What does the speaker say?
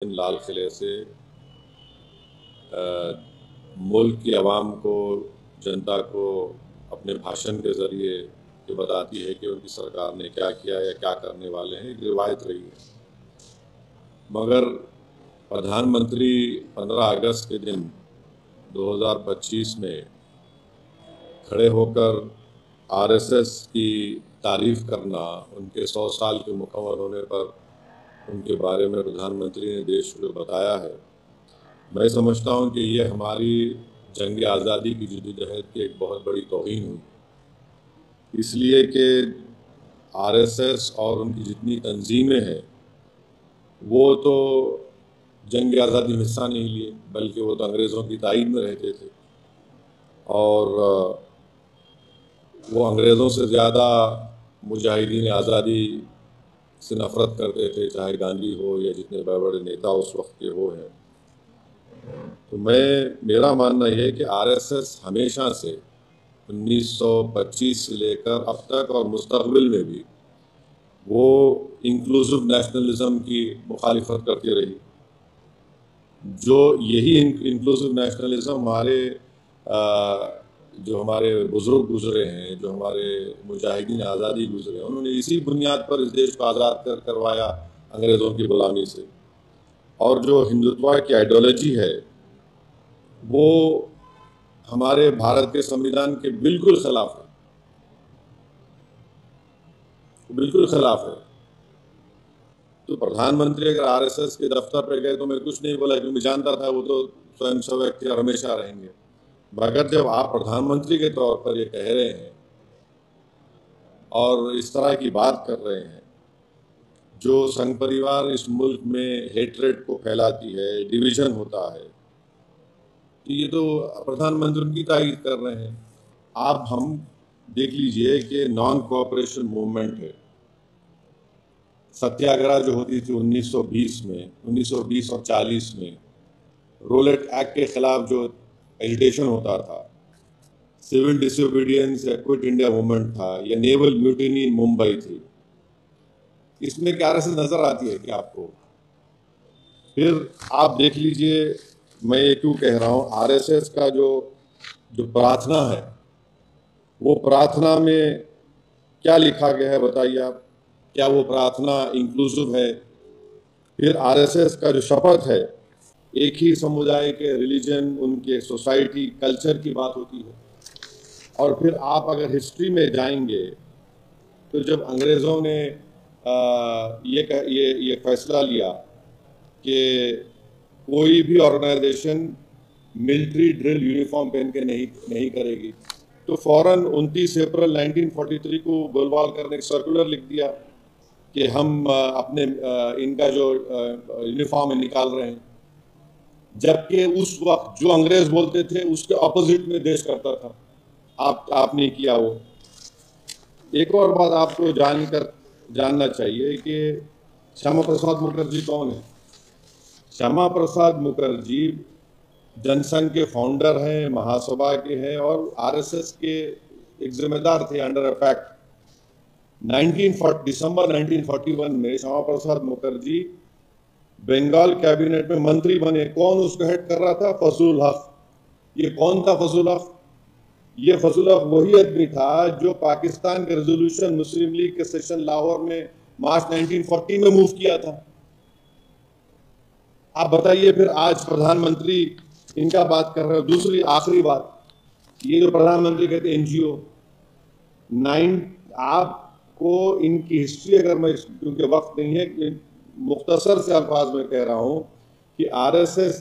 लाल किले से मुल्क की आवाम को, जनता को अपने भाषण के ज़रिए ये बताती है कि उनकी सरकार ने क्या किया या क्या करने वाले हैं, एक रिवायत रही है। मगर प्रधानमंत्री 15 अगस्त के दिन 2025 में खड़े होकर आरएसएस की तारीफ करना, उनके 100 साल के मुकम्मल होने पर उनके बारे में प्रधानमंत्री ने देश को बताया है, मैं समझता हूं कि ये हमारी जंग आज़ादी की जद्दोजहद की एक बहुत बड़ी तौहीन हुई। इसलिए कि आरएसएस और उनकी जितनी तंजीमें हैं वो तो जंग आज़ादी में हिस्सा नहीं लिए, बल्कि वो तो अंग्रेज़ों की ताईद में रहते थे और वो अंग्रेज़ों से ज़्यादा मुजाहिदीन आज़ादी से नफ़रत करते थे, चाहे गांधी हो या जितने बड़े बड़े नेता उस वक्त के हो हैं। तो मेरा मानना यह है कि आरएसएस हमेशा से 1925 से लेकर अब तक और मुस्तक़बिल में भी वो इंक्लूसिव नेशनलिज्म की मुखालिफत करती रही। जो यही इंक्लूसिव नेशनलिज्म जो हमारे बुजुर्ग गुजरे हैं, जो हमारे मुजाहिदीन आज़ादी गुजरे हैं, उन्होंने इसी बुनियाद पर इस देश को आज़ाद करवाया अंग्रेज़ों की गुलामी से। और जो हिंदुत्व की आइडियोलॉजी है वो हमारे भारत के संविधान के बिल्कुल खिलाफ है, बिल्कुल खिलाफ है। तो प्रधानमंत्री अगर आरएसएस के दफ्तर पे गए तो मैं कुछ नहीं बोला, क्योंकि जानता था वो तो स्वयंसेवक थे और हमेशा रहेंगे। मगर जब आप प्रधानमंत्री के तौर पर ये कह रहे हैं और इस तरह की बात कर रहे हैं, जो संघ परिवार इस मुल्क में हेट्रेड को फैलाती है, डिवीजन होता है, तो ये तो प्रधानमंत्री उनकी तारीफ कर रहे हैं। आप हम देख लीजिए कि नॉन कोऑपरेशन मूवमेंट है, सत्याग्रह जो होती थी 1920 में, 1920 और 40 में, रोलेट एक्ट के खिलाफ जो एजिटेशन होता था, सिविल डिसोबीडियंस या क्विट इंडिया मूवमेंट था, या नेवल म्यूटिनी इन मुंबई थी, इसमें क्या आरएसएस नजर आती है कि आपको? फिर आप देख लीजिए, मैं ये क्यों कह रहा हूँ, आरएसएस का जो जो प्रार्थना है, वो प्रार्थना में क्या लिखा गया है बताइए आप? क्या वो प्रार्थना इंक्लूसिव है? फिर आरएसएस का जो शपथ है, एक ही समुदाय के, रिलीजन, उनके सोसाइटी, कल्चर की बात होती है। और फिर आप अगर हिस्ट्री में जाएंगे तो जब अंग्रेज़ों ने ये फैसला लिया कि कोई भी ऑर्गेनाइजेशन मिलिट्री ड्रिल यूनिफॉर्म पहन के नहीं करेगी, तो फौरन 29 अप्रैल 1943 को गोलवालकर ने एक सर्कुलर लिख दिया कि हम अपने इनका जो यूनिफॉर्म निकाल रहे हैं, जबकि उस वक्त जो अंग्रेज बोलते थे उसके ऑपोजिट में देश करता था। आपने किया वो। एक और बात आपको जानना चाहिए कि श्यामा प्रसाद मुखर्जी कौन है? श्यामा प्रसाद मुखर्जी जनसंघ के फाउंडर हैं, महासभा के हैं और आरएसएस के एक जिम्मेदार थे अंडर अ फैक्ट। दिसंबर 1941 में श्यामा प्रसाद मुखर्जी बंगाल कैबिनेट में मंत्री बने। कौन उसको हेड कर रहा था? फजलुल हक। ये कौन था फजलुल हक? ये फजलुल हक वही आदमी था जो पाकिस्तान के रेजोल्यूशन मुस्लिम लीग के सेशन लाहौर में मार्च 1940 में मूव किया था। आप बताइए, फिर आज प्रधानमंत्री इनका बात कर रहे हो। दूसरी आखिरी बात, ये जो प्रधानमंत्री कहते हैं एनजीओ, आपको इनकी हिस्ट्री अगर मैं, क्योंकि वक्त नहीं है, मुख्तसर से अल्फाज में कह रहा हूं कि आरएसएस